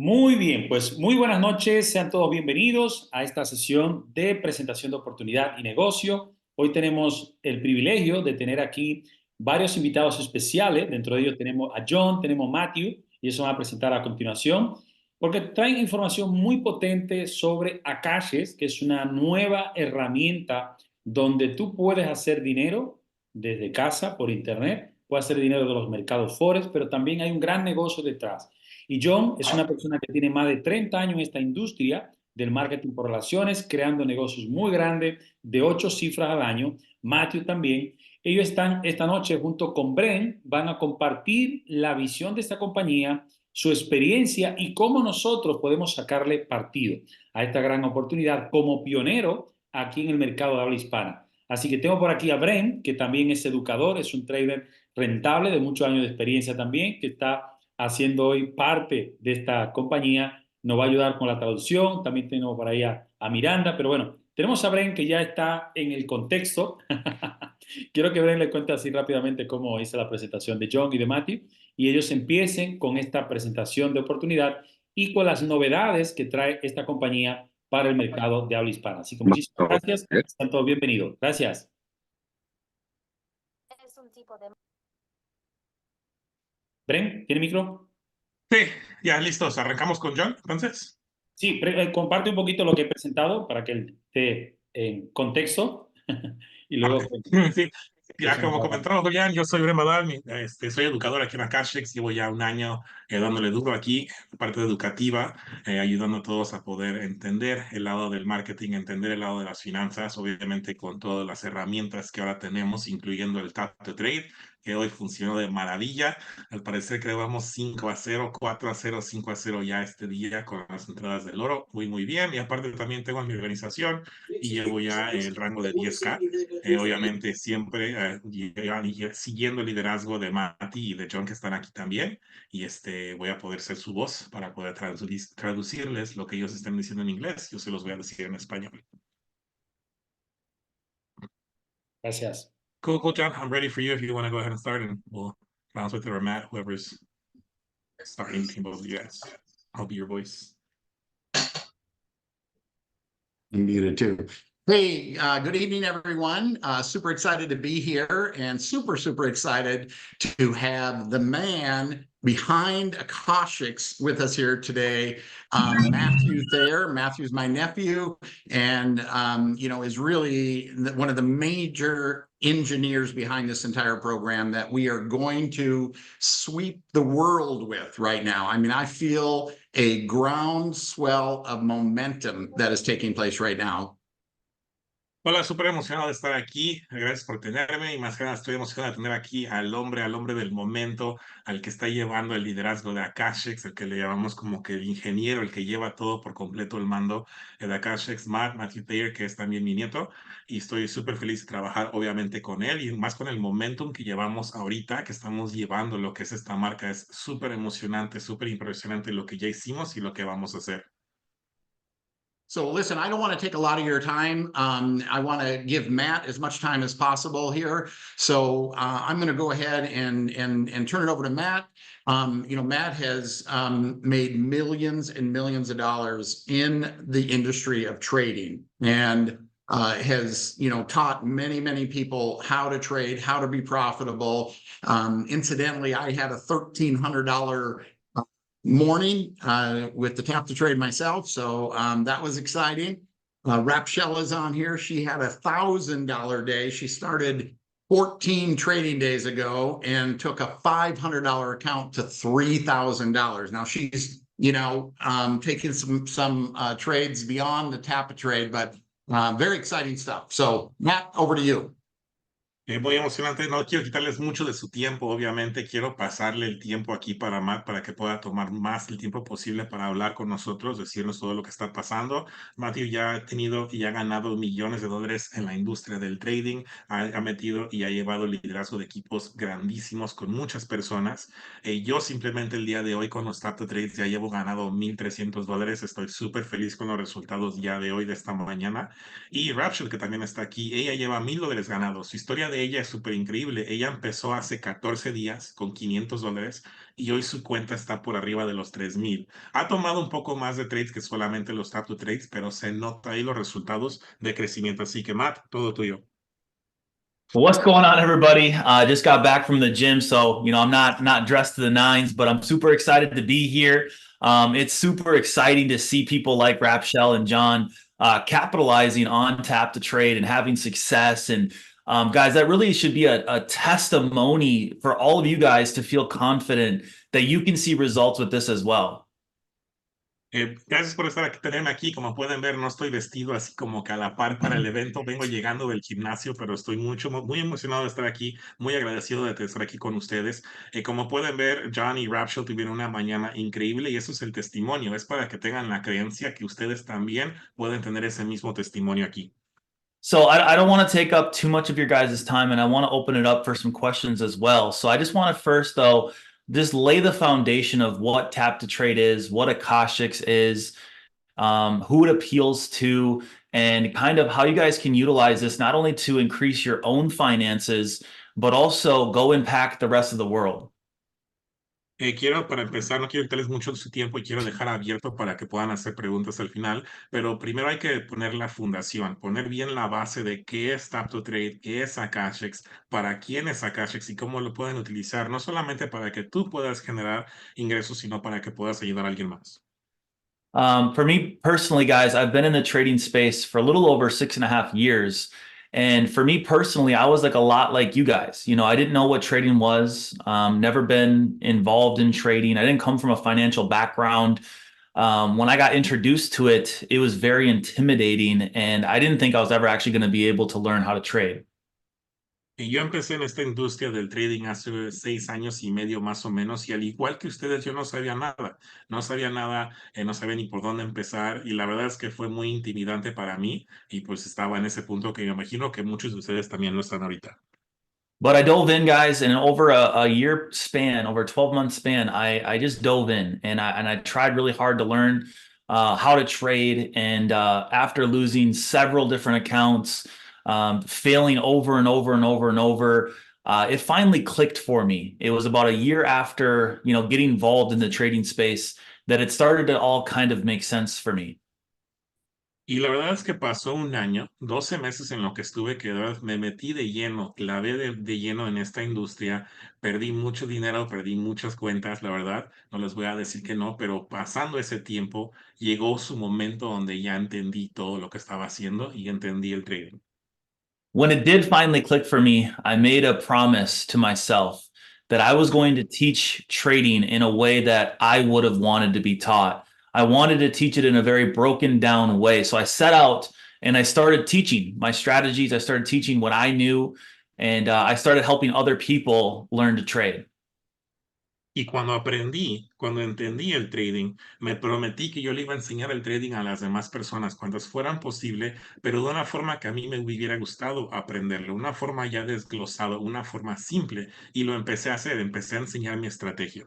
Muy bien, pues muy buenas noches, sean todos bienvenidos a esta sesión de presentación de oportunidad y negocio. Hoy tenemos el privilegio de tener aquí varios invitados especiales, dentro de ellos tenemos a John, tenemos a Mathew, y eso van a presentar a continuación, porque traen información muy potente sobre Akashx, que es una nueva herramienta donde tú puedes hacer dinero desde casa, por internet, puedes hacer dinero de los mercados forex, pero también hay un gran negocio detrás. Y John es una persona que tiene más de 30 años en esta industria del marketing por relaciones, creando negocios muy grandes de 8 cifras al año. Mathew también. Ellos están esta noche junto con Bren, van a compartir la visión de esta compañía, su experiencia y cómo nosotros podemos sacarle partido a esta gran oportunidad como pionero aquí en el mercado de habla hispana. Así que tengo por aquí a Bren, que también es educador, es un trader rentable de muchos años de experiencia también, que está haciendo hoy parte de esta compañía, nos va a ayudar con la traducción, también tenemos por ahí a Miranda, pero bueno, tenemos a Bren que ya está en el contexto. Quiero que Bren le cuente así rápidamente cómo hice la presentación de John y de Mathew y ellos empiecen con esta presentación de oportunidad y con las novedades que trae esta compañía para el mercado de habla hispana. Así que muchísimas gracias, están todos bienvenidos. Gracias. Bren, ¿tiene micro? Sí, ya listos. Arrancamos con John, entonces. Sí, comparte un poquito lo que he presentado para que él esté en contexto y luego Ok. pues, Sí, ya como presentamos. comentaba Julián, yo soy Brema Dalmi, soy educador aquí en Akashx, llevo ya un año dándole duro aquí, parte educativa, ayudando a todos a poder entender el lado del marketing, entender el lado de las finanzas, obviamente con todas las herramientas que ahora tenemos, incluyendo el Tap to Trade, que hoy funcionó de maravilla. Al parecer creo vamos 5-0, 4-0, 5-0 ya este día con las entradas del oro, muy muy bien. Y aparte también tengo en mi organización y llevo ya el rango de 10K. Obviamente siempre siguiendo el liderazgo de Mati y de John que están aquí también y voy a poder ser su voz para poder traducirles lo que ellos estén diciendo en inglés, yo se los voy a decir en español. Gracias. Cool, cool, John, I'm ready for you if you want to go ahead and start and we'll bounce with it or Matt, whoever's starting between both of you guys. I'll be your voice. You muted too. Hey, good evening, everyone. Super excited to be here and super excited to have the man behind Akashx with us here today, Mathew Thayer. Mathew's my nephew and, is really one of the major engineers behind this entire program that we are going to sweep the world with right now. I mean, I feel a groundswell of momentum that is taking place right now. Hola, súper emocionado de estar aquí. Gracias por tenerme y más que nada estoy emocionado de tener aquí al hombre del momento, al que está llevando el liderazgo de Akashx, el que le llamamos como que el ingeniero, el que lleva todo por completo el mando de Akashx, Mathew Thayer, que es también mi nieto. Y estoy súper feliz de trabajar obviamente con él y más con el momentum que llevamos ahorita, que estamos llevando lo que es esta marca. Es súper emocionante, súper impresionante lo que ya hicimos y lo que vamos a hacer. So listen, I don't want to take a lot of your time. I want to give Matt as much time as possible here. So I'm going to go ahead and turn it over to Matt. Matt has made millions and millions of dollars in the industry of trading and has taught many people how to trade, how to be profitable. Incidentally, I had a $1,300 morning with the Tap to Trade myself, so that was exciting. Rapshella's on here. She had $1,000 day. She started 14 trading days ago and took a $500 account to $3,000. Now she's taking some trades beyond the Tap to Trade, but very exciting stuff. So Matt, over to you. Muy emocionante, no quiero quitarles mucho de su tiempo, obviamente quiero pasarle el tiempo aquí para Matt para que pueda tomar más el tiempo posible para hablar con nosotros, decirnos todo lo que está pasando. Mathew ya ha tenido y ha ganado millones de dólares en la industria del trading, ha metido y ha llevado el liderazgo de equipos grandísimos con muchas personas. Yo simplemente el día de hoy con los Tap to Trades ya llevo ganado $1,300, estoy súper feliz con los resultados ya de hoy, de esta mañana. Y Rachel, que también está aquí, ella lleva $1,000 ganados. Su historia de de ella es súper increíble. Ella empezó hace 14 días con $500 y hoy su cuenta está por arriba de los 3,000. Ha tomado un poco más de trades que solamente los tap to trades, pero se nota ahí los resultados de crecimiento. Así que Matt, todo tuyo. What's going on, everybody? I just got back from the gym, so I'm not dressed to the nines, but I'm super excited to be here. It's super exciting to see people like Rapshell and John capitalizing on tap to trade and having success. And guys, that really should be a testimony for all of you guys to feel confident that you can see results with this as well. Gracias por estar aquí, tenerme aquí. Como pueden ver, no estoy vestido así como que a la par para el evento. Vengo llegando del gimnasio, pero estoy muy emocionado de estar aquí, muy agradecido de estar aquí con ustedes. Como pueden ver, John y Rapshell tuvieron una mañana increíble y eso es el testimonio. Es para que tengan la creencia que ustedes también pueden tener ese mismo testimonio aquí. So I don't want to take up too much of your guys' time, and I want to open it up for some questions as well. So I just want to first, though, just lay the foundation of what tap to trade is, what Akashx is, who it appeals to, and kind of how you guys can utilize this not only to increase your own finances, but also go impact the rest of the world. Para empezar, no quiero quitarles mucho de su tiempo y quiero dejar abierto para que puedan hacer preguntas al final, pero primero hay que poner la fundación, poner bien la base de qué es Tap to Trade, qué es Akashx, para quién es Akashx y cómo lo pueden utilizar, no solamente para que tú puedas generar ingresos, sino para que puedas ayudar a alguien más. For me personally, guys, I've been in the trading space for a little over 6.5 years. And for me personally, I was like a lot like you guys. I didn't know what trading was, never been involved in trading. I didn't come from a financial background. When I got introduced to it, it was very intimidating, and I didn't think I was ever actually going to be able to learn how to trade. Y yo empecé en esta industria del trading hace 6 años y medio más o menos, y al igual que ustedes, yo no sabía nada, no sabía nada, no sabía ni por dónde empezar, y la verdad es que fue muy intimidante para mí, y pues estaba en ese punto que me imagino que muchos de ustedes también lo están ahorita. But I dove in, guys, and over a year span, over a 12-month span, I just dove in, and I tried really hard to learn how to trade. And after losing several different accounts, failing over and over and over and over, it finally clicked for me. It was about a year after, getting involved in the trading space that it started to all kind of make sense for me. Y la verdad es que pasó un año, 12 meses en lo que estuve, que de verdad me metí de lleno, clavé de lleno en esta industria, perdí mucho dinero, perdí muchas cuentas, la verdad, no les voy a decir que no, pero pasando ese tiempo, llegó su momento donde ya entendí todo lo que estaba haciendo y entendí el trading. When it did finally click for me, I made a promise to myself that I was going to teach trading in a way that I would have wanted to be taught. I wanted to teach it in a very broken down way. So I set out and I started teaching my strategies. I started teaching what I knew, and I started helping other people learn to trade. Y cuando entendí el trading, me prometí que yo le iba a enseñar el trading a las demás personas, cuantas fueran posible, pero de una forma que a mí me hubiera gustado aprenderlo, una forma ya desglosada, una forma simple, y lo empecé a hacer, empecé a enseñar mi estrategia.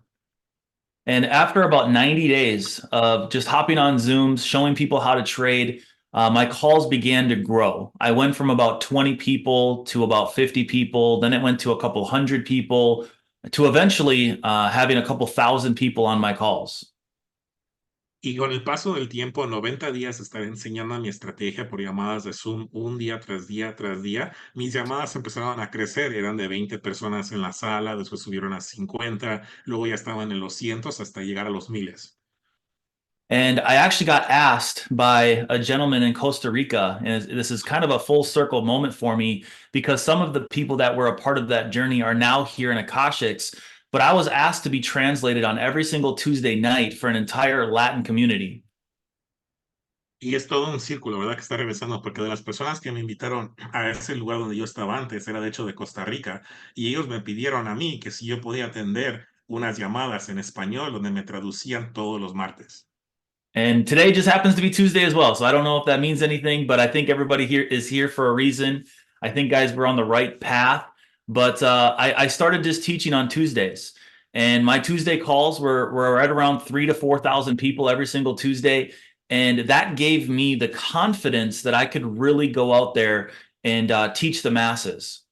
And after about 90 days of just hopping on Zooms, showing people how to trade, my calls began to grow. I went from about 20 people to about 50 people. Then it went to a couple hundred people to eventually having a couple thousand people on my calls. Y con el paso del tiempo, 90 días estaré enseñando mi estrategia por llamadas de Zoom un día tras día tras día. Mis llamadas empezaron a crecer, eran de 20 personas en la sala, después subieron a 50, luego ya estaban en los cientos hasta llegar a los miles. And I actually got asked by a gentleman in Costa Rica, and this is kind of a full circle moment for me because some of the people that were a part of that journey are now here in Akashx, but I was asked to be translated on every single Tuesday night for an entire Latin community. Y es todo un círculo, ¿verdad? Que está regresando, porque de las personas que me invitaron a ese lugar donde yo estaba antes, era de hecho de Costa Rica, y ellos me pidieron a mí que si yo podía atender unas llamadas en español donde me traducían todos los martes. And today just happens to be Tuesday as well. So I don't know if that means anything, but I think everybody here is here for a reason. I think, guys, we're on the right path. But I started just teaching on Tuesdays. And my Tuesday calls were right around 3,000 to 4,000 people every single Tuesday. And that gave me the confidence that I could really go out there and teach the masses.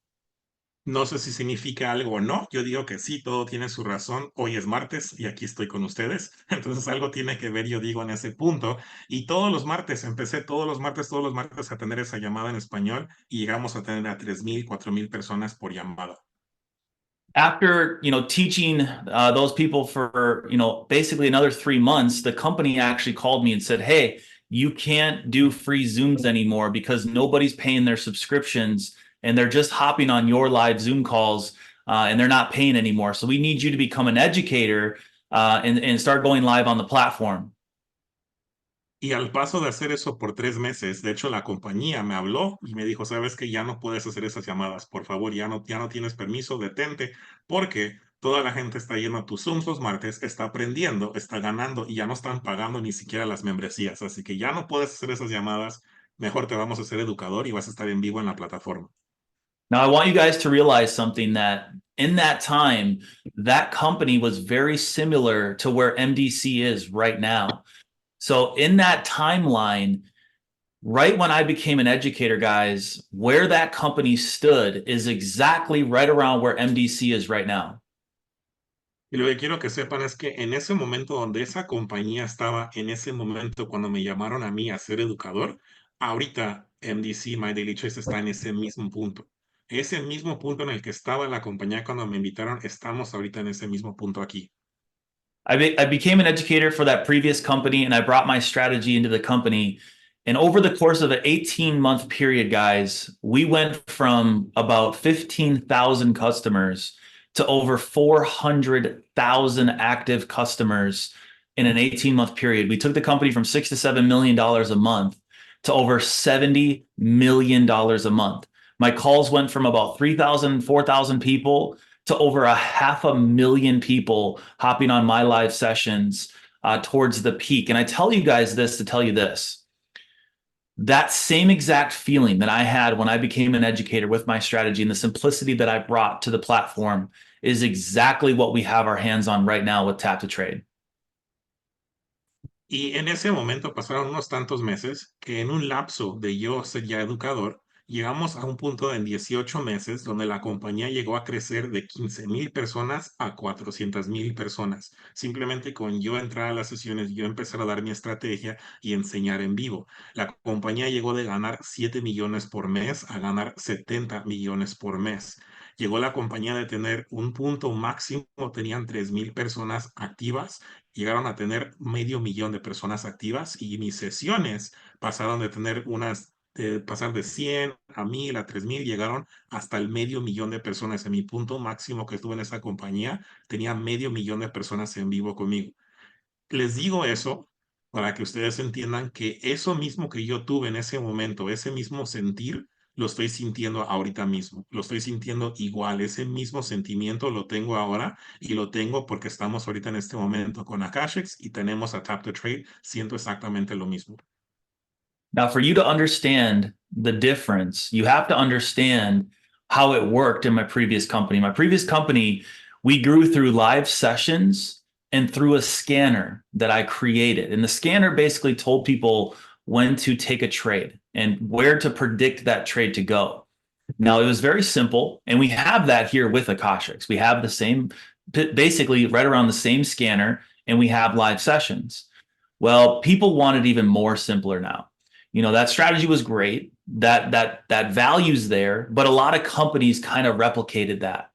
No sé si significa algo o no. Yo digo que sí, todo tiene su razón. Hoy es martes y aquí estoy con ustedes. Entonces algo tiene que ver, yo digo, en ese punto. Y todos los martes, empecé todos los martes a tener esa llamada en español y llegamos a tener a 3,000, 4,000 personas por llamada. After, teaching those people for, basically another 3 months, the company actually called me and said, hey, you can't do free Zooms anymore because nobody's paying their subscriptions and they're just hopping on your live Zoom calls and they're not paying anymore. So we need you to become an educator and start going live on the platform. Y al paso de hacer eso por 3 meses, de hecho la compañía me habló y me dijo, sabes que ya no puedes hacer esas llamadas, por favor, ya no tienes permiso, detente, porque toda la gente está yendo a tus Zooms los martes, está aprendiendo, está ganando y ya no están pagando ni siquiera las membresías, así que ya no puedes hacer esas llamadas, mejor te vamos a hacer educador y vas a estar en vivo en la plataforma. Now, I want you guys to realize something, that in that time, that company was very similar to where MDC is right now. So in that timeline, right when I became an educator, guys, where that company stood is exactly right around where MDC is right now. Y lo que quiero que sepan es que en ese momento donde esa compañía estaba, en ese momento cuando me llamaron a mí a ser educador, ahorita MDC, My Daily Choice, está en ese mismo punto. Ese mismo punto en el que estaba la compañía cuando me invitaron, estamos ahorita en ese mismo punto aquí. I became an educator for that previous company and I brought my strategy into the company. And over the course of an 18-month period, guys, we went from about 15,000 customers to over 400,000 active customers in an 18-month period. We took the company from $6 to $7 million a month to over $70 million a month. My calls went from about 3,000, 4,000 people to over 500,000 people hopping on my live sessions towards the peak. And I tell you guys this to tell you this. That same exact feeling that I had when I became an educator with my strategy and the simplicity that I brought to the platform is exactly what we have our hands on right now with Tap to Trade. Y en ese momento pasaron unos tantos meses que en un lapso de yo ser ya educador, llegamos a un punto en 18 meses donde la compañía llegó a crecer de 15,000 personas a 400,000 personas. Simplemente con yo entrar a las sesiones, yo empezar a dar mi estrategia y enseñar en vivo. La compañía llegó de ganar 7 millones por mes a ganar 70 millones por mes. Llegó la compañía de tener un punto máximo, tenían 3,000 personas activas, llegaron a tener 500,000 de personas activas y mis sesiones pasaron de tener pasar de 100 a 1,000 a 3,000, llegaron hasta el 500,000 de personas. En mi punto máximo que estuve en esa compañía, tenía 500,000 de personas en vivo conmigo. Les digo eso para que ustedes entiendan que eso mismo que yo tuve en ese momento, ese mismo sentir, lo estoy sintiendo ahorita mismo. Lo estoy sintiendo igual. Ese mismo sentimiento lo tengo ahora y lo tengo porque estamos ahorita en este momento con Akashx y tenemos a Tap to Trade. Siento exactamente lo mismo. Now, for you to understand the difference, you have to understand how it worked in my previous company. My previous company, we grew through live sessions and through a scanner that I created. And the scanner basically told people when to take a trade and where to predict that trade to go. Now, it was very simple, and we have that here with Akashx. We have the same, basically right around the same scanner, and we have live sessions. Well, people want it even more simpler now. That strategy was great. That value's there, but a lot of companies kind of replicated that.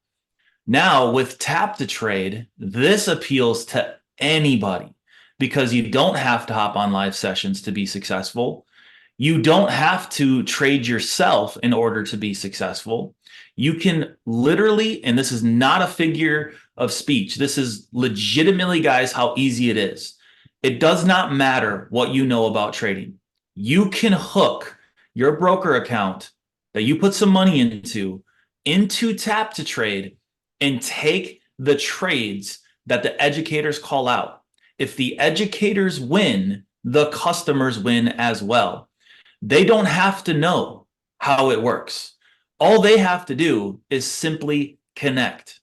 Now with Tap to Trade, this appeals to anybody because you don't have to hop on live sessions to be successful. You don't have to trade yourself in order to be successful. You can literally, and this is not a figure of speech, this is legitimately, guys, how easy it is. It does not matter what you know about trading. You can hook your broker account that you put some money into Tap to Trade and take the trades that the educators call out. If the educators win, the customers win as well. They don't have to know how it works. All they have to do is simply connect.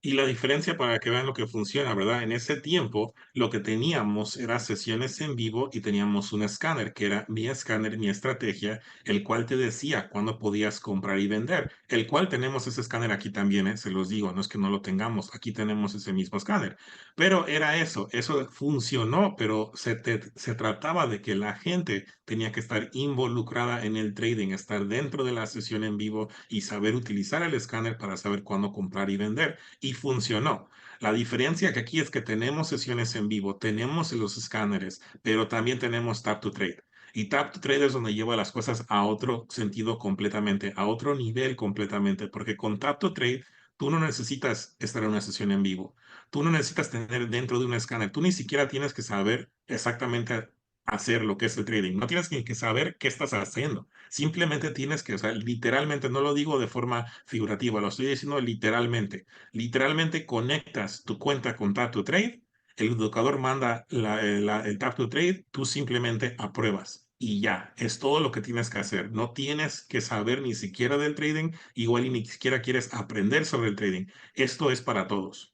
Y la diferencia para que vean lo que funciona, ¿verdad? En ese tiempo lo que teníamos era sesiones en vivo y teníamos un escáner, que era mi escáner, mi estrategia, el cual te decía cuándo podías comprar y vender, el cual tenemos ese escáner aquí también, se los digo, no es que no lo tengamos, aquí tenemos ese mismo escáner. Pero era eso funcionó, pero se trataba de que la gente tenía que estar involucrada en el trading, estar dentro de la sesión en vivo y saber utilizar el escáner para saber cuándo comprar y vender y funcionó. La diferencia que aquí es que tenemos sesiones en vivo, tenemos los escáneres, pero también tenemos Tap to Trade. Y Tap to Trade es donde lleva las cosas a otro sentido completamente, a otro nivel completamente, porque con Tap to Trade tú no necesitas estar en una sesión en vivo. Tú no necesitas tener dentro de un escáner. Tú ni siquiera tienes que saber exactamente hacer lo que es el trading. No tienes ni que saber qué estás haciendo. Simplemente tienes que, o sea, literalmente, no lo digo de forma figurativa, lo estoy diciendo literalmente. Literalmente conectas tu cuenta con Tap to Trade, el educador manda el Tap to Trade, tú simplemente apruebas. Y ya, es todo lo que tienes que hacer. No tienes que saber ni siquiera del trading, igual y ni siquiera quieres aprender sobre el trading. Esto es para todos.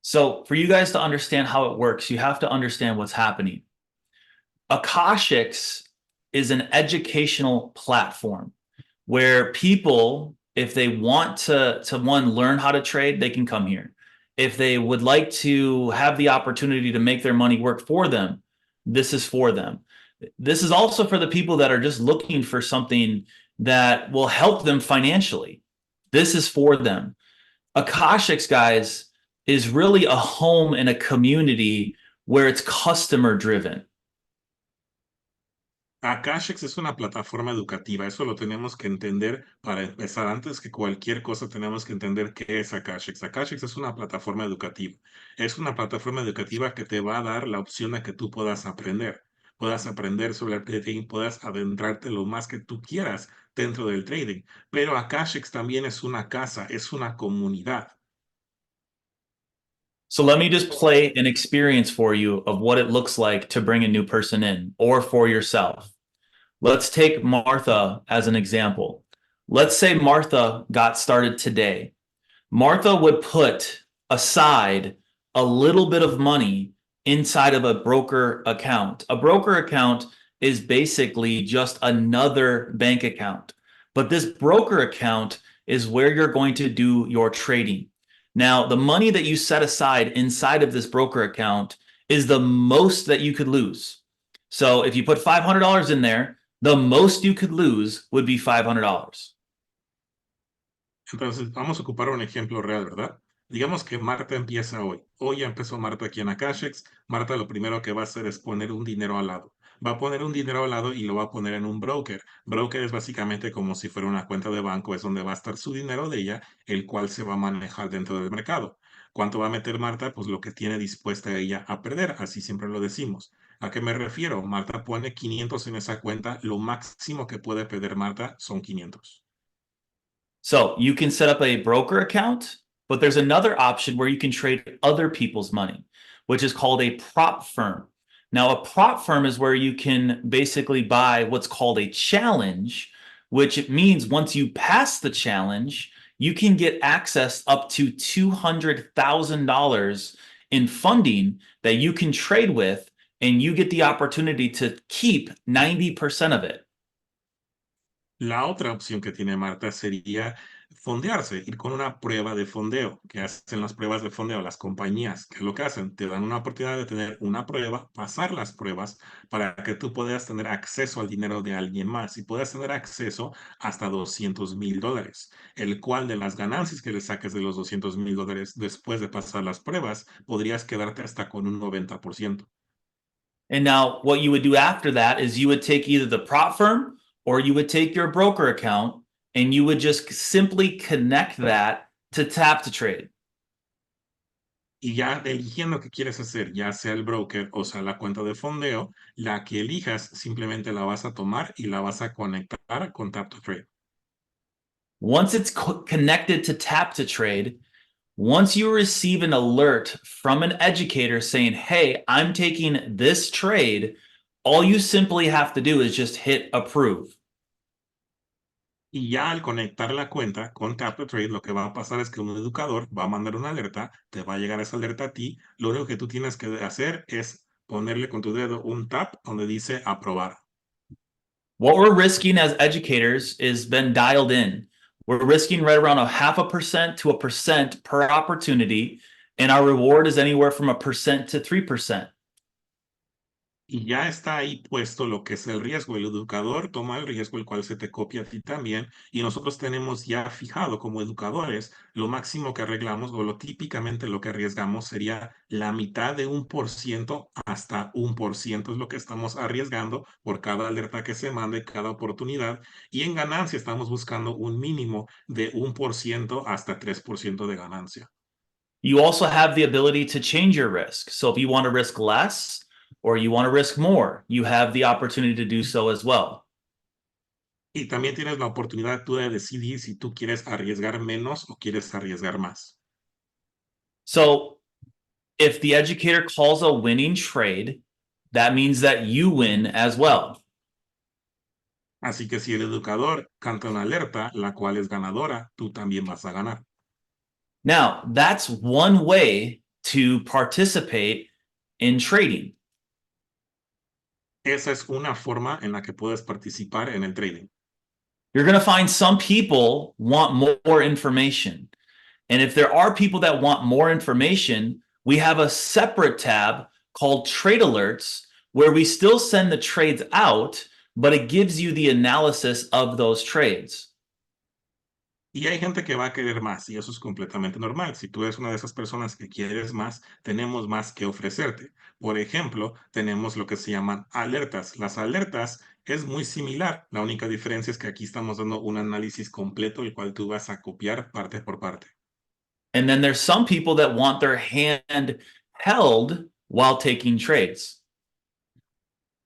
So for you guys to understand how it works, you have to understand what's happening. Akashx is an educational platform where people, if they want to one, learn how to trade, they can come here. If they would like to have the opportunity to make their money work for them, this is for them. This is also for the people that are just looking for something that will help them financially. This is for them. Akashx, guys, is really a home and a community where it's customer driven. Akashx es una plataforma educativa, eso lo tenemos que entender para empezar. Antes que cualquier cosa, tenemos que entender qué es Akashx. Akashx es una plataforma educativa. Es una plataforma educativa que te va a dar la opción de que tú puedas aprender sobre el trading, puedas adentrarte lo más que tú quieras dentro del trading. Pero Akashx también es una casa, es una comunidad. So let me just play an experience for you of what it looks like to bring a new person in or for yourself. Let's take Martha as an example. Let's say Martha got started today. Martha would put aside a little bit of money inside of a broker account. A broker account is basically just another bank account. But this broker account is where you're going to do your trading. Now, the money that you set aside inside of this broker account is the most that you could lose. So if you put $500 in there, the most you could lose would be $500. Entonces, vamos a ocupar un ejemplo real, ¿verdad? Digamos que Marta empieza hoy. Hoy ya empezó Marta aquí en Akashx. Marta lo primero que va a hacer es poner un dinero al lado. Va a poner un dinero al lado y lo va a poner en un broker. Broker es básicamente como si fuera una cuenta de banco, es donde va a estar su dinero de ella, el cual se va a manejar dentro del mercado. ¿Cuánto va a meter Marta? Pues lo que tiene dispuesta ella a perder, así siempre lo decimos. ¿A qué me refiero? Marta pone 500 en esa cuenta, lo máximo que puede perder Marta son 500. So you can set up a broker account, but there's another option where you can trade other people's money, which is called a prop firm. Now, a prop firm is where you can basically buy what's called a challenge, which means once you pass the challenge, you can get access up to $200,000 in funding that you can trade with, and you get the opportunity to keep 90% of it. La otra opción que tiene Marta sería fondearse, ir con una prueba de fondeo, que hacen las pruebas de fondeo las compañías, que es lo que hacen, te dan una oportunidad de tener una prueba, pasar las pruebas para que tú puedas tener acceso al dinero de alguien más y puedas tener acceso hasta $200,000, el cual de las ganancias que le saques de los $200,000 después de pasar las pruebas, podrías quedarte hasta con un 90%. And now what you would do after that is you would take either the prop firm or you would take your broker account and you would just simply connect that to tap to trade. Y ya eligiendo qué quieres hacer, ya sea el broker o sea la cuenta de fondeo, la que elijas simplemente la vas a tomar y la vas a conectar con Tap to Trade. Once it's connected to tap to trade, once you receive an alert from an educator saying, hey, I'm taking this trade, all you simply have to do is just hit approve. Y ya al conectar la cuenta con Tap to Trade, lo que va a pasar es que un educador va a mandar una alerta, te va a llegar esa alerta a ti. Lo único que tú tienes que hacer es ponerle con tu dedo un tap donde dice aprobar. What we're risking as educators is been dialed in. We're risking right around 0.5% to 1% per opportunity, and our reward is anywhere from 1% to 3%. Y ya está ahí puesto lo que es el riesgo. El educador toma el riesgo, el cual se te copia a ti también. Y nosotros tenemos ya fijado como educadores lo máximo que arreglamos o lo típicamente lo que arriesgamos sería la mitad de 1% hasta 1% es lo que estamos arriesgando por cada alerta que se mande, cada oportunidad. Y en ganancia estamos buscando un mínimo de 1% hasta 3% de ganancia. You also have the ability to change your risk. So if you want to risk less or you want to risk more, you have the opportunity to do so as well. Y también tienes la oportunidad tú de decidir si tú quieres arriesgar menos o quieres arriesgar más. So if the educator calls a winning trade, that means that you win as well. Así que si el educador canta una alerta, la cual es ganadora, tú también vas a ganar. Now, that's one way to participate in trading. Esa es una forma en la que puedes participar en el trading. You're going to find some people want more information. And if there are people that want more information, we have a separate tab called Trade Alerts where we still send the trades out, but it gives you the analysis of those trades. Y hay gente que va a querer más y eso es completamente normal. Si tú eres una de esas personas que quieres más, tenemos más que ofrecerte. Por ejemplo, tenemos lo que se llaman alertas. Las alertas es muy similar. La única diferencia es que aquí estamos dando un análisis completo, el cual tú vas a copiar parte por parte. And then there's some people that want their hand held while taking trades.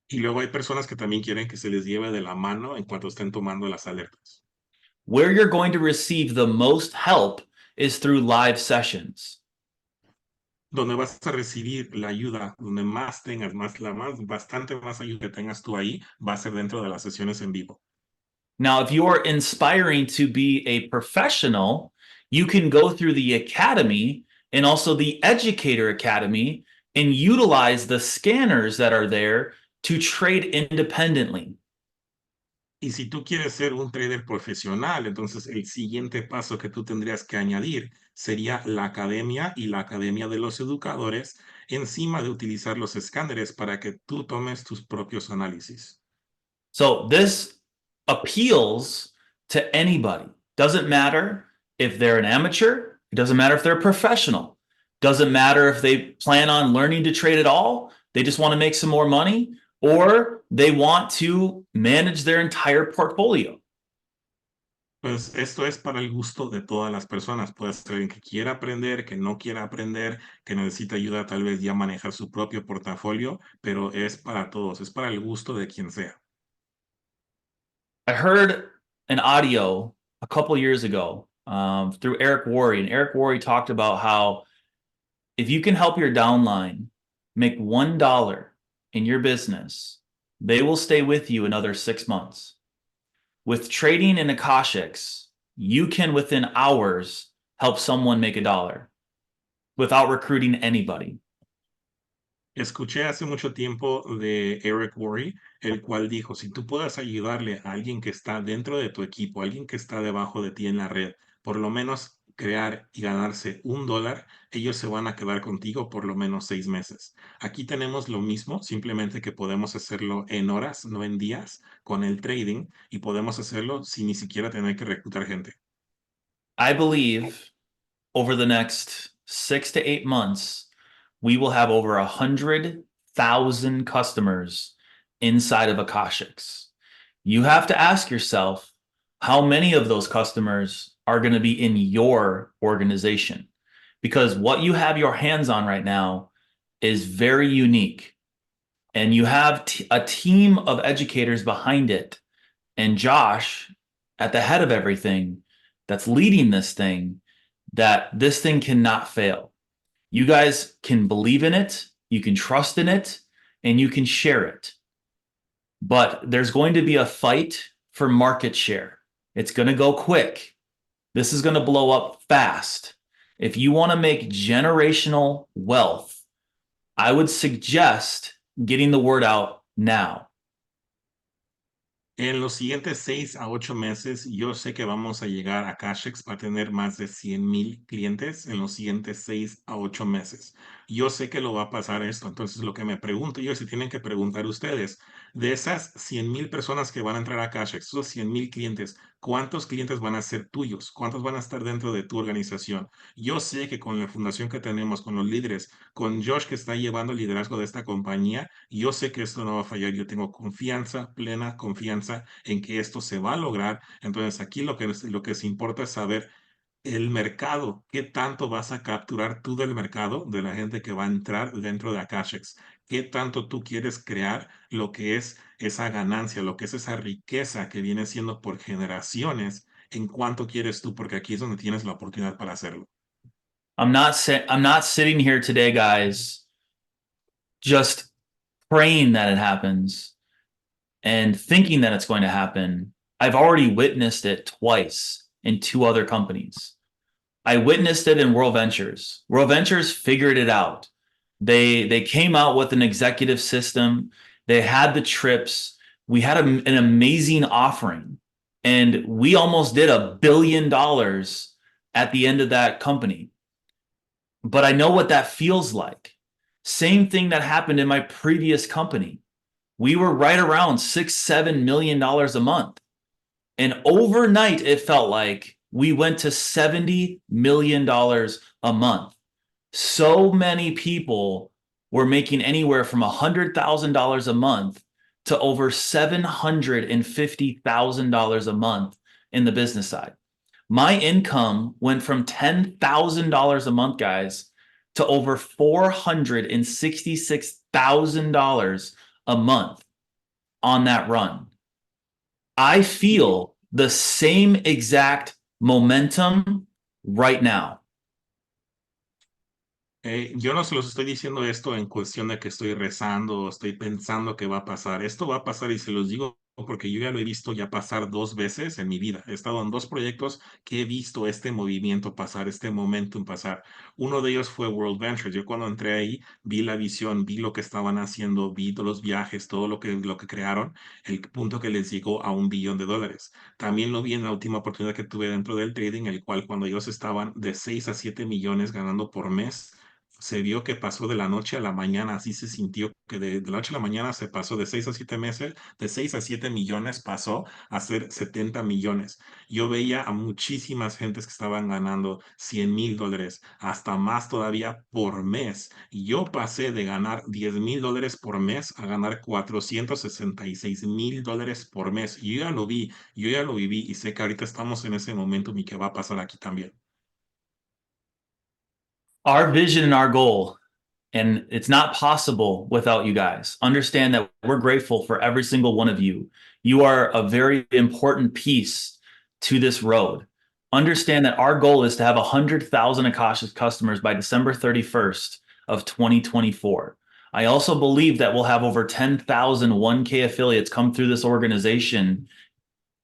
Y luego hay personas que también quieren que se les lleve de la mano en cuanto estén tomando las alertas. Where you're going to receive the most help is through live sessions. Donde vas a recibir la ayuda, donde más tengas, bastante más ayuda que tengas tú ahí, va a ser dentro de las sesiones en vivo. Now, if you're inspiring to be a professional, you can go through the academy and also the educator academy and utilize the scanners that are there to trade independently. Y si tú quieres ser un trader profesional, entonces el siguiente paso que tú tendrías que añadir sería la academia y la academia de los educadores encima de utilizar los escáneres para que tú tomes tus propios análisis. So this appeals to anybody. Doesn't matter if they're an amateur, it doesn't matter if they're a professional. Doesn't matter if they plan on learning to trade at all, they just want to make some more money, or they want to manage their entire portfolio. Pues esto es para el gusto de todas las personas. Puede ser alguien que quiera aprender, que no quiera aprender, que necesita ayuda tal vez ya a manejar su propio portafolio, pero es para todos, es para el gusto de quien sea. I heard an audio a couple years ago through Eric Worre, and Eric Worre talked about how if you can help your downline make $1 in your business, they will stay with you another 6 months. With trading in Akashx, you can within hours help someone make $1 without recruiting anybody. Escuché hace mucho tiempo de Eric Worre, el cual dijo, si tú puedes ayudarle a alguien que está dentro de tu equipo, alguien que está debajo de ti en la red, por lo menos crear y ganarse $1, ellos se van a quedar contigo por lo menos 6 meses. Aquí tenemos lo mismo, simplemente que podemos hacerlo en horas, no en días, con el trading, y podemos hacerlo sin ni siquiera tener que reclutar gente. I believe over the next 6 to 8 months, we will have over 100,000 customers inside of Akashx. You have to ask yourself, how many of those customers are going to be in your organization? Because what you have your hands on right now is very unique. And you have a team of educators behind it. And Josh, at the head of everything, that's leading this thing, that this thing cannot fail. You guys can believe in it, you can trust in it, and you can share it. But there's going to be a fight for market share. It's going to go quick. This is going to blow up fast. If you want to make generational wealth, I would suggest getting the word out now. En los siguientes 6 a 8 meses, yo sé que vamos a llegar a Akashx para tener más de 100,000 clientes en los siguientes 6 a 8 meses. Yo sé que lo va a pasar esto. Entonces, lo que me pregunto yo, si tienen que preguntar ustedes, de esas 100,000 personas que van a entrar a Akashx, esos 100,000 clientes, ¿cuántos clientes van a ser tuyos? ¿Cuántos van a estar dentro de tu organización? Yo sé que con la fundación que tenemos, con los líderes, con Josh que está llevando el liderazgo de esta compañía, yo sé que esto no va a fallar. Yo tengo confianza, plena confianza en que esto se va a lograr. Entonces, aquí lo que se importa es saber el mercado, qué tanto vas a capturar tú del mercado, de la gente que va a entrar dentro de Akashx, qué tanto tú quieres crear lo que es esa ganancia, lo que es esa riqueza que viene siendo por generaciones, en cuánto quieres tú, porque aquí es donde tienes la oportunidad para hacerlo. I'm not sitting here today, guys, just praying that it happens and thinking that it's going to happen. I've already witnessed it twice in 2 other companies. I witnessed it in World Ventures. World Ventures figured it out. They came out with an executive system. They had the trips. We had an amazing offering, and we almost did $1 billion at the end of that company. But I know what that feels like. Same thing that happened in my previous company. We were right around $6-7 million a month. And overnight, it felt like we went to $70 million a month. So many people were making anywhere from $100,000 a month to over $750,000 a month in the business side. My income went from $10,000 a month, guys, to over $466,000 a month on that run. I feel the same exact momentum right now. Yo no se los estoy diciendo esto en cuestión de que estoy rezando o estoy pensando que va a pasar. Esto va a pasar y se los digo porque yo ya lo he visto ya pasar 2 veces en mi vida. He estado en 2 proyectos que he visto este movimiento pasar, este momentum pasar. Uno de ellos fue World Ventures. Yo cuando entré ahí vi la visión, vi lo que estaban haciendo, vi todos los viajes, todo lo que crearon, el punto que les llegó a $1 billón. También lo vi en la última oportunidad que tuve dentro del trading, el cual cuando ellos estaban de 6 a 7 millones ganando por mes, se vio que pasó de la noche a la mañana, así se sintió que de la noche a la mañana se pasó de 6 a 7 meses, de 6 a 7 millones pasó a ser 70 millones. Yo veía a muchísimas gentes que estaban ganando $100,000, hasta más todavía por mes. Y yo pasé de ganar $10,000 por mes a ganar $466,000 por mes. Yo ya lo vi, yo ya lo viví y sé que ahorita estamos en ese momento y que va a pasar aquí también. Our vision and our goal, and it's not possible without you guys. Understand that we're grateful for every single one of you. You are a very important piece to this road. Understand that our goal is to have 100,000 Akashx customers by December 31st of 2024. I also believe that we'll have over 10,000 1K affiliates come through this organization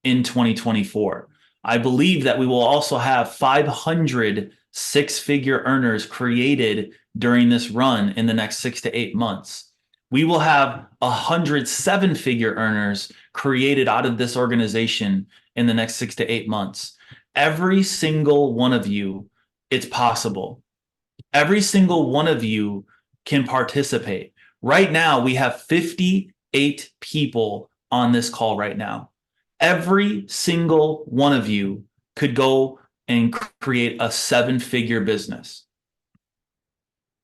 in 2024. I believe that we will also have 500 6-figure earners created during this run in the next 6 to 8 months. We will have 100 7-figure earners created out of this organization in the next 6 to 8 months. Every single one of you, it's possible. Every single one of you can participate. Right now, we have 58 people on this call right now. Every single one of you could go and create a 7-figure business.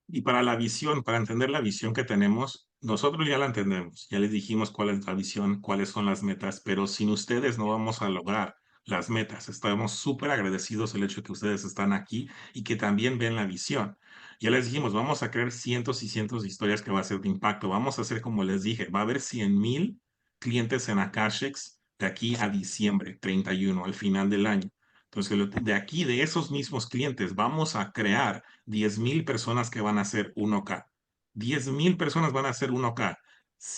Y para la visión, para entender la visión que tenemos, nosotros ya la entendemos, ya les dijimos cuál es la visión, cuáles son las metas, pero sin ustedes no vamos a lograr las metas. Estamos súper agradecidos del hecho de que ustedes están aquí y que también ven la visión. Ya les dijimos, vamos a crear cientos y cientos de historias que va a ser de impacto. Vamos a hacer, como les dije, va a haber 100,000 clientes en Akashx de aquí a diciembre 31, al final del año. Entonces, de aquí, de esos mismos clientes, vamos a crear 10,000 personas que van a hacer 1K. 10,000 personas van a hacer 1K.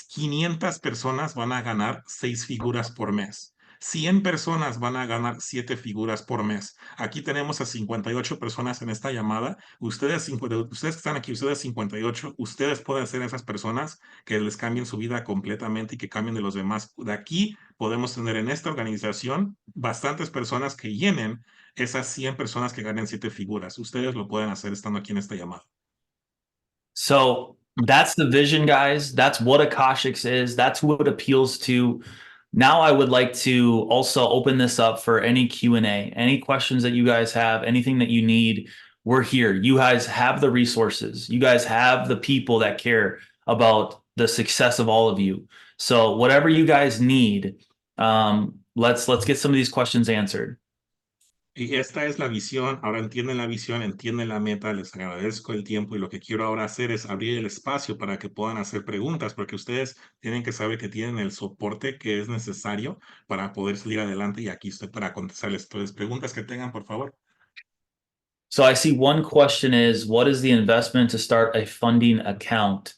500 personas van a ganar 6 figuras por mes. 100 personas van a ganar 7 figuras por mes. Aquí tenemos a 58 personas en esta llamada. Ustedes que están aquí, ustedes 58, ustedes pueden ser esas personas que les cambien su vida completamente y que cambien de los demás. De aquí podemos tener en esta organización bastantes personas que llenen esas 100 personas que ganen 7 figuras. Ustedes lo pueden hacer estando aquí en esta llamada. So that's the vision, guys. That's what Akashx is. That's what it appeals to. Now I would like to also open this up for any Q&A, any questions that you guys have, anything that you need. We're here. You guys have the resources. You guys have the people that care about the success of all of you. So whatever you guys need, let's get some of these questions answered. Y esta es la visión, ahora entienden la visión, entienden la meta, les agradezco el tiempo y lo que quiero ahora hacer es abrir el espacio para que puedan hacer preguntas, porque ustedes tienen que saber que tienen el soporte que es necesario para poder salir adelante y aquí estoy para contestarles todas las preguntas que tengan, por favor. So I see one question is, what is the investment to start a funding account?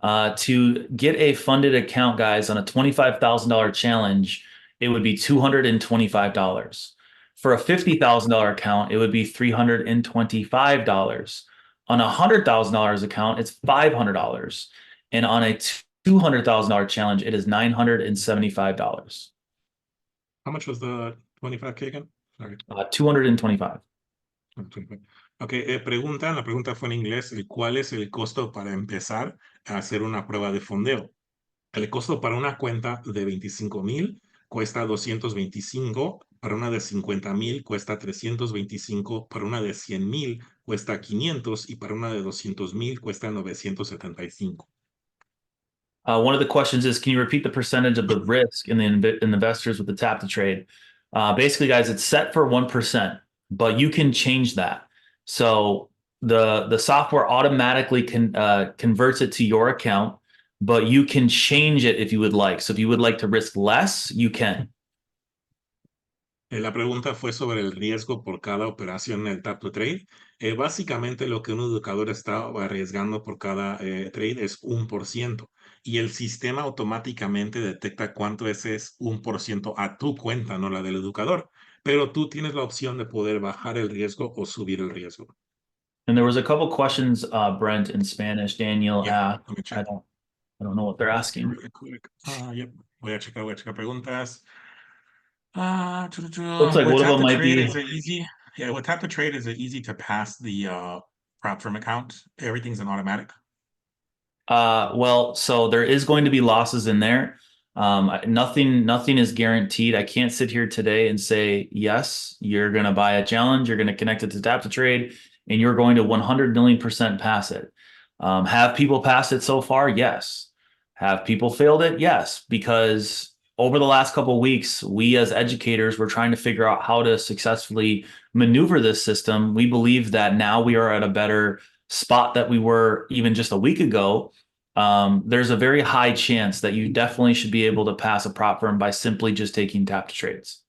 To get a funded account, guys, on a $25,000 challenge, it would be $225. For a $50,000 account, it would be $325. On a $100,000 account, it's $500. And on a $200,000 challenge, it is $975. How much was the 25K again? Sorry. 225. Ok, la pregunta fue en inglés, ¿cuál es el costo para empezar a hacer una prueba de fondeo? El costo para una cuenta de 25,000 cuesta 225, para una de 50,000 cuesta 325, para una de 100,000 cuesta 500 y para una de 200,000 cuesta 975. One of the questions is, can you repeat the percentage of the risk in the investors with the tap to trade? Basically, guys, it's set for 1%, but you can change that. So the software automatically converts it to your account, but you can change it if you would like. So if you would like to risk less, you can. La pregunta fue sobre el riesgo por cada operación en el Tap to Trade. Básicamente lo que un educador está arriesgando por cada trade es 1%. Y el sistema automáticamente detecta cuánto ese es 1% a tu cuenta, no la del educador. Pero tú tienes la opción de poder bajar el riesgo o subir el riesgo. And there was a couple questions, Brent, in Spanish. Daniel asked, Let me I check. don't know what they're asking. Really quick. Yep. Voy a checar preguntas. Looks like one of them might be. Is it easy? Yeah, with tap to trade, is it easy to pass the prop firm account? Everything's an automatic. Well, so there is going to be losses in there. Nothing is guaranteed. I can't sit here today and say, yes, you're going to buy a challenge, you're going to connect it to tap to trade, and you're going to 100 million% pass it. Have people passed it so far? Yes. Have people failed it? Yes, because over the last couple of weeks, we as educators were trying to figure out how to successfully maneuver this system. We believe that now we are at a better spot that we were even just a week ago. There's a very high chance that you definitely should be able to pass a prop firm by simply just taking tap to trades.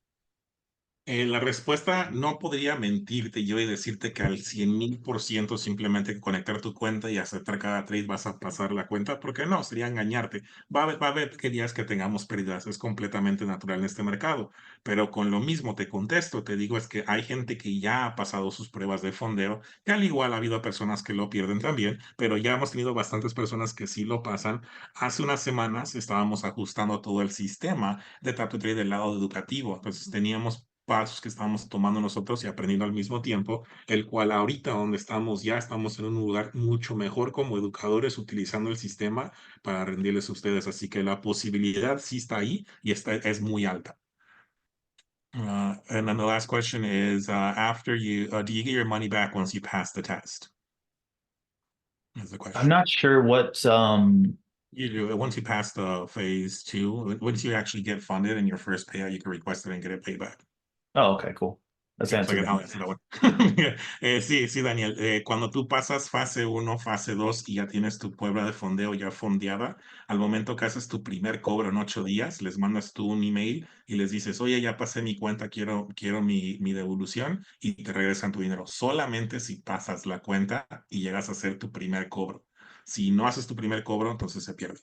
La respuesta no podría mentirte yo y decirte que al 100,000% simplemente conectar tu cuenta y aceptar cada trade vas a pasar la cuenta, porque no, sería engañarte. Va a haber que días que tengamos pérdidas, es completamente natural en este mercado, pero con lo mismo te contesto, te digo es que hay gente que ya ha pasado sus pruebas de fondeo, que al igual ha habido personas que lo pierden también, pero ya hemos tenido bastantes personas que sí lo pasan. Hace unas semanas estábamos ajustando todo el sistema de Tap to Trade del lado educativo, entonces teníamos pasos que estamos tomando nosotros y aprendiendo al mismo tiempo, el cual ahorita donde estamos ya estamos en un lugar mucho mejor como educadores utilizando el sistema para rendirles a ustedes. Así que la posibilidad sí está ahí y es muy alta. And then the last question is, after you, do you get your money back once you pass the test? Is the question. I'm not sure what You do. Once you pass the phase 2, once you actually get funded in your first payout, you can request it and get it paid back. Oh, okay, cool. That's answered. Sí, Daniel. Cuando tú pasas fase 1, fase 2 y ya tienes tu prueba de fondeo ya fondeada, al momento que haces tu primer cobro en 8 días, les mandas tú un email y les dices, oye, ya pasé mi cuenta, quiero mi devolución y te regresan tu dinero. Solamente si pasas la cuenta y llegas a hacer tu primer cobro. Si no haces tu primer cobro, entonces se pierde.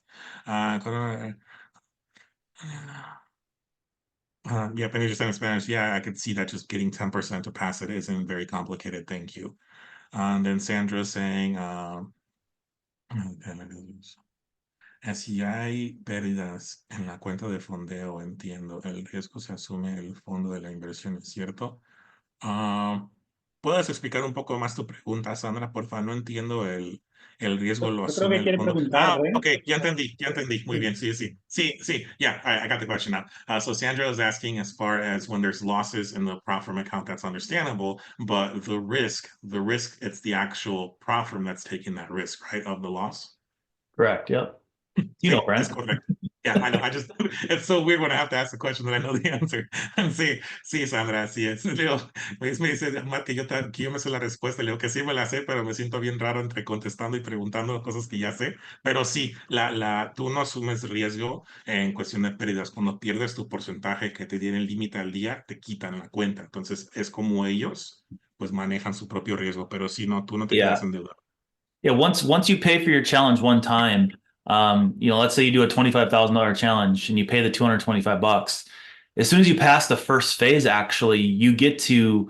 Yeah, Penny just said in Spanish. Yeah, I could see that just getting 10% to pass it isn't very complicated. Thank you. And then Sandra saying, si hay pérdidas en la cuenta de fondeo, entiendo, el riesgo se asume el fondo de la inversión, ¿es cierto? Ah, ¿puedes explicar un poco más tu pregunta, Sandra? Porfa, no entiendo el riesgo lo Yo creo asume que el quiere fondo. preguntar, Ren. Okay, ya entendí. Muy bien, sí, sí. Sí, sí, yeah, I got the question now. So Sandra was asking as far as when there's losses in the prop firm account, that's understandable, but the risk, it's the actual prop firm that's taking that risk, right, of the loss? Correct. Yep. You know, Sí, es Brent. correcto. Yeah, I know. I just, it's so weird when I have to ask the question that I know the answer. Sí, sí, Sandra, así es. Leo, me dice, Matt, que yo me sé la respuesta. Le digo que sí me la sé, pero me siento bien raro entre contestando y preguntando cosas que ya sé. Pero sí, tú no asumes riesgo en cuestión de pérdidas. Cuando pierdes tu porcentaje que te tiene el límite al día, te quitan la cuenta. Entonces, es como ellos, pues, manejan su propio riesgo. Pero sí, no, tú no te quedas Yeah. endeudado. Yeah. Once you pay for your challenge one time, let's say you do a $25,000 challenge and you pay the $225. As soon as you pass the first phase, actually, you get to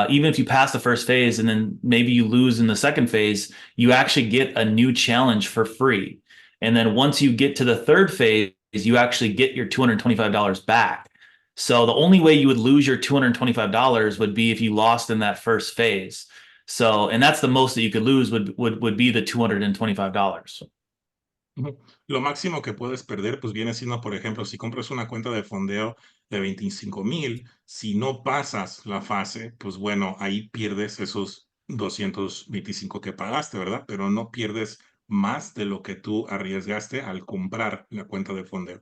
even if you pass the first phase and then maybe you lose in the second phase, you actually get a new challenge for free. And then once you get to the third phase, you actually get your $225 back. So the only way you would lose your $225 would be if you lost in that first phase. So, and that's the most that you could lose would be the $225. Ujú. Lo máximo que puedes perder, pues viene siendo, por ejemplo, si compras una cuenta de fondeo de 25,000, si no pasas la fase, pues bueno, ahí pierdes esos 225 que pagaste, ¿verdad? Pero no pierdes más de lo que tú arriesgaste al comprar la cuenta de fondeo.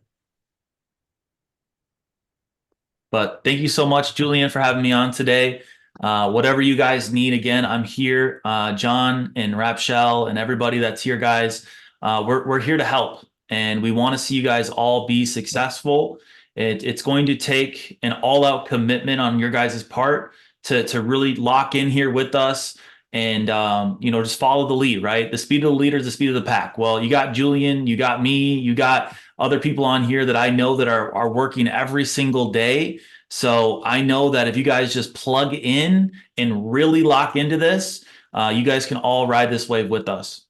But thank you so much, Julian, for having me on today. Whatever you guys need, again, I'm here. John and Rapshell and everybody that's here, guys, we're here to help, and we want to see you guys all be successful. It's going to take an all-out commitment on your guys' part to really lock in here with us and just follow the lead, right? The speed of the leader is the speed of the pack. Well, you got Julian, you got me, you got other people on here that I know that are working every single day. So I know that if you guys just plug in and really lock into this, you guys can all ride this wave with us.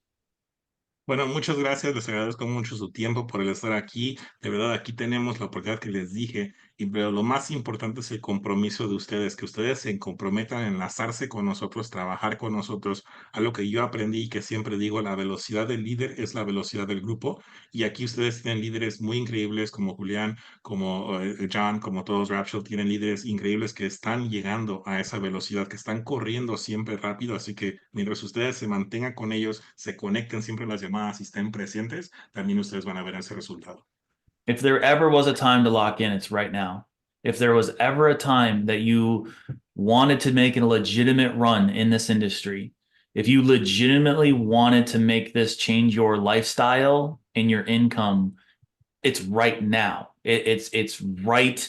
Bueno, muchas gracias, les agradezco mucho su tiempo por el estar aquí. De verdad, aquí tenemos la oportunidad que les dije, pero lo más importante es el compromiso de ustedes, que ustedes se comprometan a enlazarse con nosotros, trabajar con nosotros. Algo que yo aprendí y que siempre digo, la velocidad del líder es la velocidad del grupo. Y aquí ustedes tienen líderes muy increíbles como Julián, como John, como todos, Rapshell, tienen líderes increíbles que están llegando a esa velocidad, que están corriendo siempre rápido. Así que mientras ustedes se mantengan con ellos, se conecten siempre en las llamadas y estén presentes, también ustedes van a ver ese resultado. If there ever was a time to lock in, it's right now. If there was ever a time that you wanted to make a legitimate run in this industry, if you legitimately wanted to make this change your lifestyle and your income, it's right now. It's right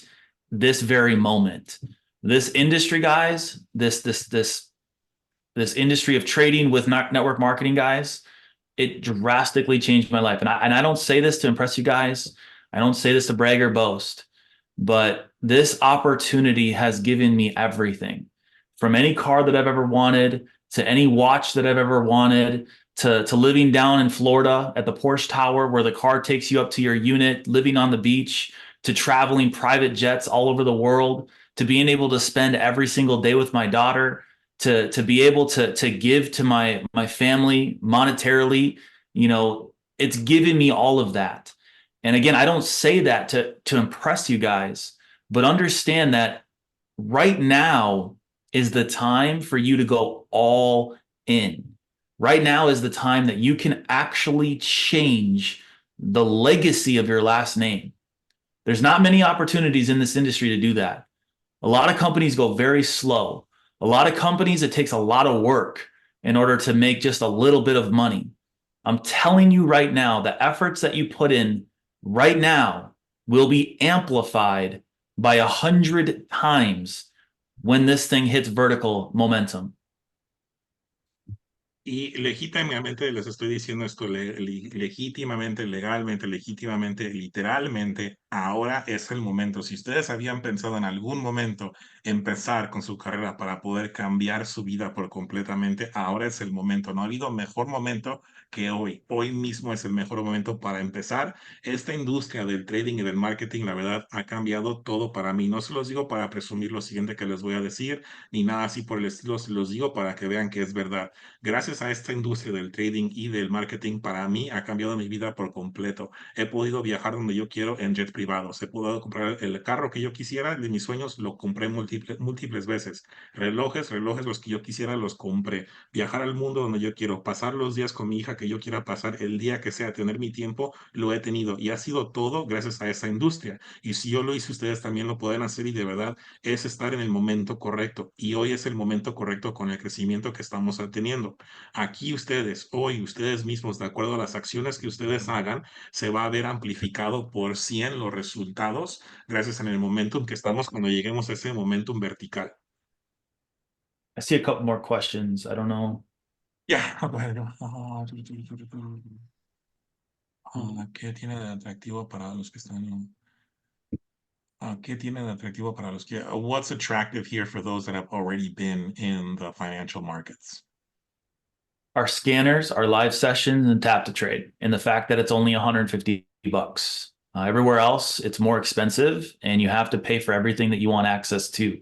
this very moment. This industry, guys, this industry of trading with network marketing, guys, it drastically changed my life. And I don't say this to impress you guys. I don't say this to brag or boast, but this opportunity has given me everything, from any car that I've ever wanted to any watch that I've ever wanted to living down in Florida at the Porsche Tower where the car takes you up to your unit, living on the beach, to traveling private jets all over the world, to being able to spend every single day with my daughter, to be able to give to my family monetarily. It's given me all of that. And again, I don't say that to impress you guys, but understand that right now is the time for you to go all in. Right now is the time that you can actually change the legacy of your last name. There's not many opportunities in this industry to do that. A lot of companies go very slow. A lot of companies, it takes a lot of work in order to make just a little bit of money. I'm telling you right now, the efforts that you put in right now will be amplified by 100 times when this thing hits vertical momentum. Y legítimamente les estoy diciendo esto, legítimamente, legalmente, legítimamente, literalmente, ahora es el momento. Si ustedes habían pensado en algún momento empezar con su carrera para poder cambiar su vida por completamente, ahora es el momento. No ha habido mejor momento que hoy. Hoy mismo es el mejor momento para empezar. Esta industria del trading y del marketing, la verdad, ha cambiado todo para mí. No se los digo para presumir lo siguiente que les voy a decir, ni nada así por el estilo, se los digo para que vean que es verdad. Gracias a esta industria del trading y del marketing, para mí ha cambiado mi vida por completo. He podido viajar donde yo quiero en jets privados. He podido comprar el carro que yo quisiera de mis sueños, lo compré múltiples veces. Relojes los que yo quisiera, los compré. Viajar al mundo donde yo quiero, pasar los días con mi hija que yo quiera pasar, el día que sea, tener mi tiempo, lo he tenido. Y ha sido todo gracias a esa industria. Y si yo lo hice, ustedes también lo pueden hacer y de verdad es estar en el momento correcto. Y hoy es el momento correcto con el crecimiento que estamos teniendo. Aquí ustedes, hoy, ustedes mismos, de acuerdo a las acciones que ustedes hagan, se va a ver amplificado por 100 los resultados gracias en el momentum que estamos cuando lleguemos a ese momentum vertical. I see a couple more questions. I don't know. Ya, bueno. ¿Qué tiene de atractivo para los que están? ¿Qué tiene de atractivo para los que? What's attractive here for those that have already been in the financial markets? Our scanners, our live sessions, and tap to trade, and the fact that it's only $150. Everywhere else, it's more expensive, and you have to pay for everything that you want access to.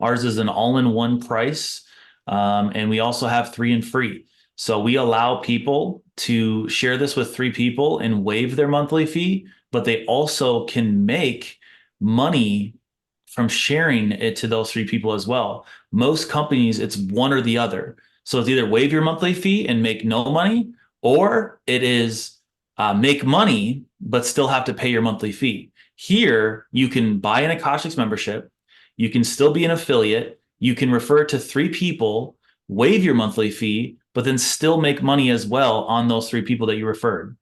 Ours is an all-in-one price, and we also have 3 and free. So we allow people to share this with 3 people and waive their monthly fee, but they also can make money from sharing it to those 3 people as well. Most companies, it's one or the other. So it's either waive your monthly fee and make no money, or it is make money, but still have to pay your monthly fee. Here, you can buy an Akashx membership. You can still be an affiliate. You can refer to 3 people, waive your monthly fee, but then still make money as well on those 3 people that you referred.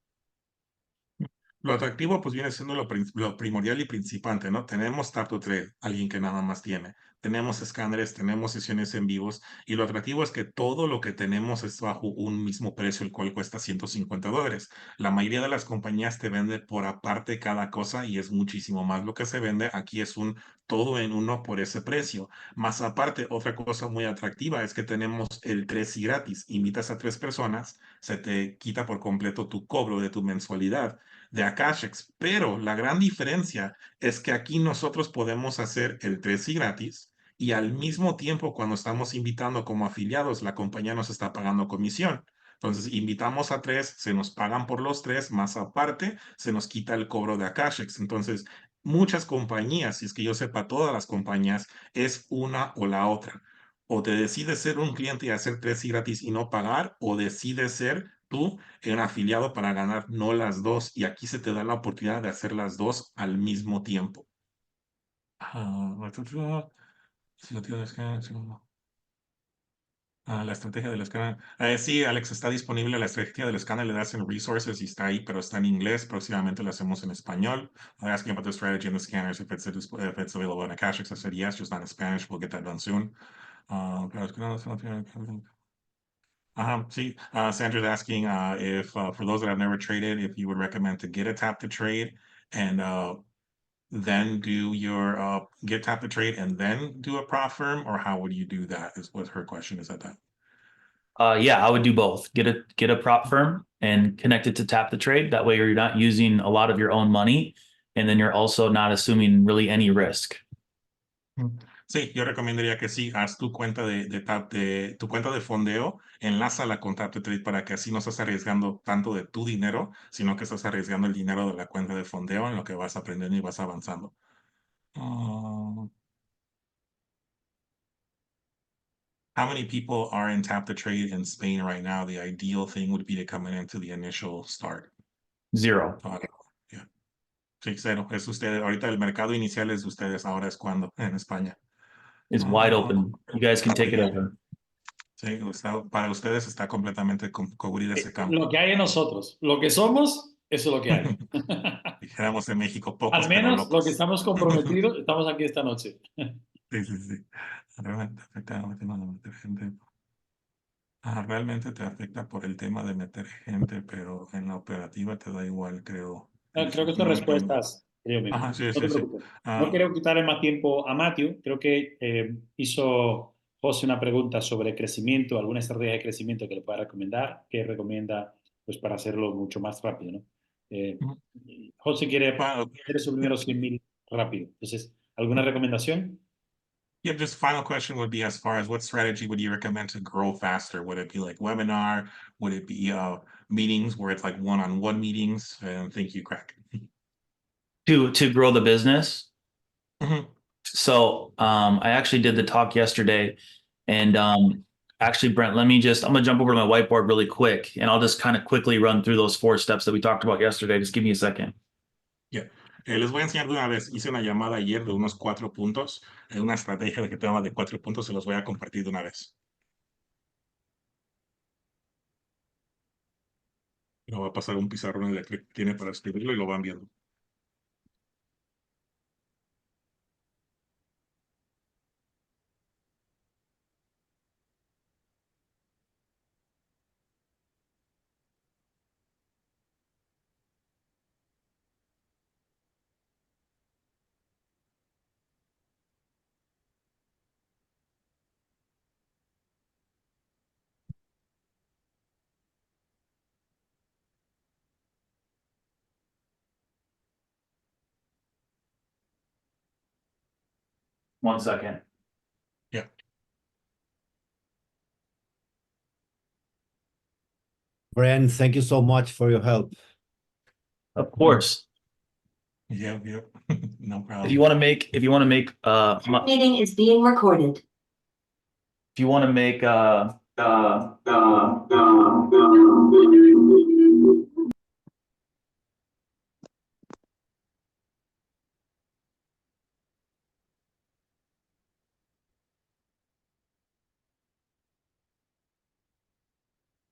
Lo atractivo pues viene siendo lo primordial y principante, ¿no? Tenemos Tap to Trade, alguien que nada más tiene. Tenemos escáneres, tenemos sesiones en vivos y lo atractivo es que todo lo que tenemos es bajo un mismo precio, el cual cuesta $150. La mayoría de las compañías te vende por aparte cada cosa y es muchísimo más lo que se vende. Aquí es un todo en uno por ese precio. Más aparte, otra cosa muy atractiva es que tenemos el 3 y gratis. Invitas a 3 personas, se te quita por completo tu cobro de tu mensualidad de Akashx, pero la gran diferencia es que aquí nosotros podemos hacer el 3 y gratis y al mismo tiempo cuando estamos invitando como afiliados, la compañía nos está pagando comisión. Entonces, invitamos a 3, se nos pagan por los 3, más aparte, se nos quita el cobro de Akashx. Entonces, muchas compañías, si es que yo sepa, todas las compañías, es una o la otra. O te decides ser un cliente y hacer 3 y gratis y no pagar, o decides ser tú un afiliado para ganar no las dos, y aquí se te da la oportunidad de hacer las dos al mismo tiempo. Si lo tienes que... la estrategia del escáner. Sí, Alex, está disponible la estrategia del escáner, le das en resources y está ahí, pero está en inglés. Próximamente lo hacemos en español. I'm asking about the strategy in the scanners. If it's available in Akashx, I said yes, just not in Spanish. We'll get that done soon. See, Sandra's asking if for those that have never traded, if you would recommend to get a tap to trade and then do your get tap to trade and then do a prop firm, or how would you do that? Is what her question is at that. Yeah, I would do both. Get a prop firm and connect it to tap the trade. That way you're not using a lot of your own money, and then you're also not assuming really any risk. Sí, yo recomendaría que sí, haz tu cuenta tu cuenta de fondeo, enlázala con Tap to Trade para que así no estás arriesgando tanto de tu dinero, sino que estás arriesgando el dinero de la cuenta de fondeo en lo que vas aprendiendo y vas avanzando. How many people are in Tap to Trade in Spain right now? The ideal thing would be to come into the initial start. 0. Yeah. Sí, 0. Es ustedes. Ahorita el mercado inicial es de ustedes. Ahora es cuando en España. It's wide open. You guys can take it over. Sí, para ustedes está completamente cubrir ese campo. Lo que hay en nosotros, lo que somos, eso es lo que hay. Dijéramos en México pocos, Al pero menos locos. lo que estamos comprometidos, estamos aquí esta noche. Sí, sí, sí. Realmente, efectivamente, no, gente. Realmente te afecta por el tema de meter gente, pero en la operativa te da igual, creo. Creo que son respuestas, creo mismo. Ajá, sí, No te sí, sí. preocupes. No quiero quitarle más tiempo a Mathew. Creo que hizo José una pregunta sobre crecimiento, alguna estrategia de crecimiento que le pueda recomendar, que recomienda pues para hacerlo mucho más rápido, ¿no? Eh, Ujú. José quiere Final, hacer sus primeros 100.000 rápido. Entonces, ¿alguna recomendación? yeah, just final question would be as far as what strategy would you recommend to grow faster? Would it be like webinar? Would it be meetings where it's like one-on-one meetings? And thank you, Crack. To grow the business. Mhm. So I actually did the talk yesterday, and actually, Brent, I'm gonna jump over to my whiteboard really quick, and I'll just kind of quickly run through those 4 steps that we talked about yesterday. Just give me a second. Yeah. Les voy a enseñar de una vez. Hice una llamada ayer de unos 4 puntos, una estrategia de que tema de 4 puntos, se los voy a compartir de una vez. Lo va a pasar un pizarrón eléctrico que tiene para escribirlo y lo van viendo. One second. Yeah. Brent, thank you so much for your help. Of course. Yeah. No problem. If you want to make, if Meeting is being recorded. you want to make,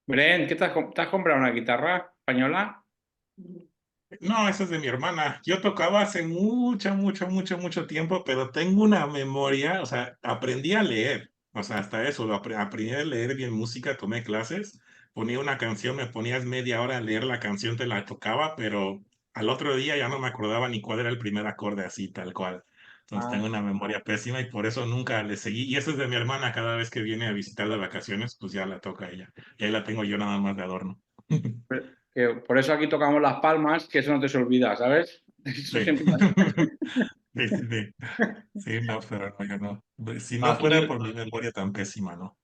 Bren, ¿qué te has comprado una guitarra española? No, esa es de mi hermana. Yo tocaba hace mucho tiempo, pero tengo una memoria, o sea, aprendí a leer, o sea, hasta eso, aprendí a leer bien música, tomé clases, ponía una canción, me ponías media hora a leer la canción, te la tocaba, pero al otro día ya no me acordaba ni cuál era el primer acorde así, tal cual. Entonces tengo una memoria pésima y por eso nunca le seguí. Y eso es de mi hermana, cada vez que viene a visitar de vacaciones, pues ya la toca ella. Y ahí la tengo yo nada más de adorno. Que por eso aquí tocamos las palmas, que eso no te se olvida, ¿sabes? Eso Sí. siempre... Sí, sí, sí. Sí, no, pero no, yo no. Si no fuera Aquí, por mi memoria tan pésima, ¿no?